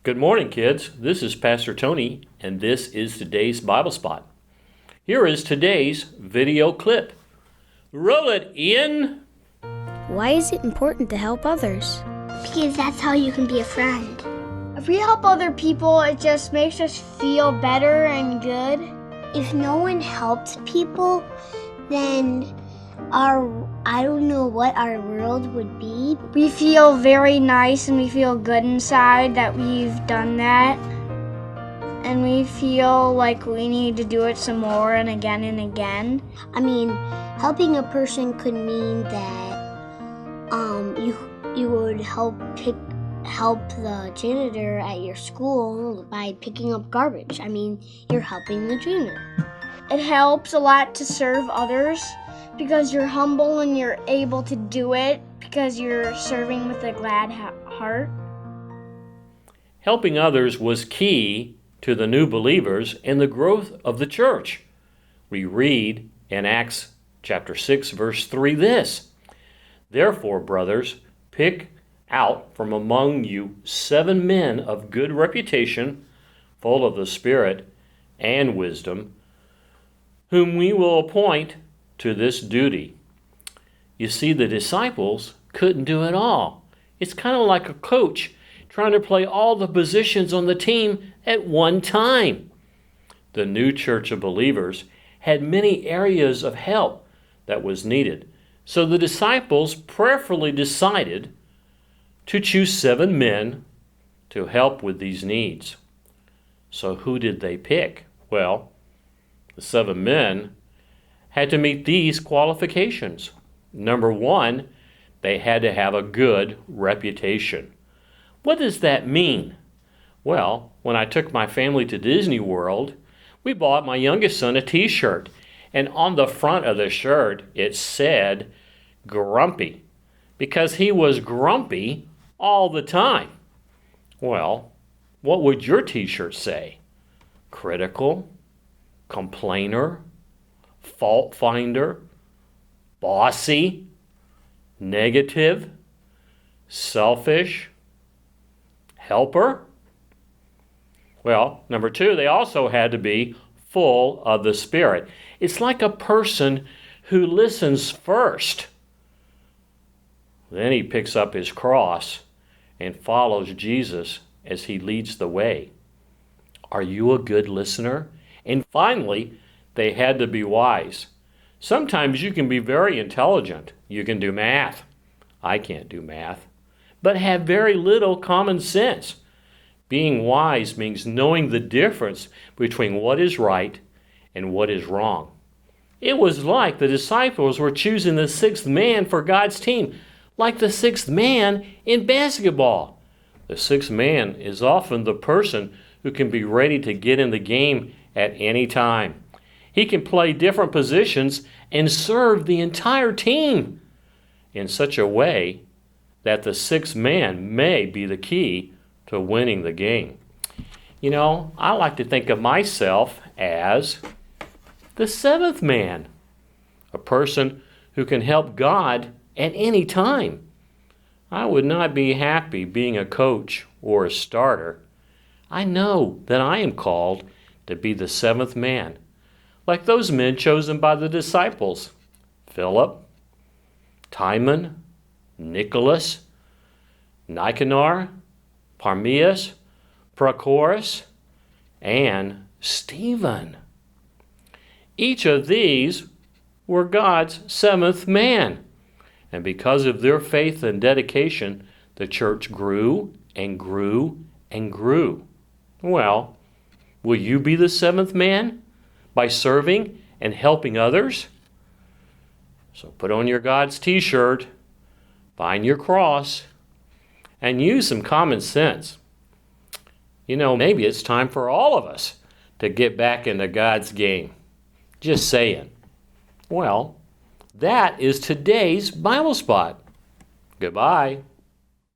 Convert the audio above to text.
Good morning, kids. This is Pastor Tony, and this is today's Bible Spot. Here is today's video clip. Roll it, Ian. Why is it important to help others? Because that's how you can be a friend. If we help other people, it just makes us feel better and good. If no one helps people, then I don't know what our world would be. We feel very nice and we feel good inside that we've done that. And we feel like we need to do it some more and again and again. I mean, helping a person could mean that you would help the janitor at your school by picking up garbage. I mean, you're helping the janitor. It helps a lot to serve others because you're humble and you're able to do it because you're serving with a glad heart. Helping others was key to the new believers and the growth of the church. We read in Acts chapter 6, verse 3 this: "Therefore, brothers, pick out from among you 7 men of good reputation, full of the Spirit and wisdom, whom we will appoint to this duty." You see, the disciples couldn't do it all. It's kind of like a coach trying to play all the positions on the team at one time. The new church of believers had many areas of help that was needed. So the disciples prayerfully decided to choose 7 men to help with these needs. So who did they pick? Well, the 7 men had to meet these qualifications. Number 1, they had to have a good reputation. What does that mean? Well, when I took my family to Disney World, we bought my youngest son a t-shirt, and on the front of the shirt it said grumpy, because he was grumpy all the time. Well, what would your t-shirt say? Critical? Complainer? Fault finder? Bossy? Negative? Selfish? Helper? Well, number 2, they also had to be full of the Spirit. It's like a person who listens first. Then he picks up his cross and follows Jesus as he leads the way. Are you a good listener? And finally, they had to be wise. Sometimes you can be very intelligent. You can do math. I can't do math. But have very little common sense. Being wise means knowing the difference between what is right and what is wrong. It was like the disciples were choosing the 6th man for God's team, like the 6th man in basketball. The 6th man is often the person who can be ready to get in the game at any time. He can play different positions and serve the entire team in such a way that the 6th man may be the key to winning the game. You know, I like to think of myself as the 7th man, a person who can help God at any time. I would not be happy being a coach or a starter. I know that I am called to be the 7th man, like those men chosen by the disciples: Philip, Timon, Nicholas, Nicanor, Parmenas, Prochorus, and Stephen. Each of these were God's 7th man. And because of their faith and dedication, the church grew and grew and grew. Well, will you be the 7th man by serving and helping others? So put on your God's t-shirt, find your cross, and use some common sense. You know, maybe it's time for all of us to get back into God's game. Just saying. Well, that is today's Bible Spot. Goodbye.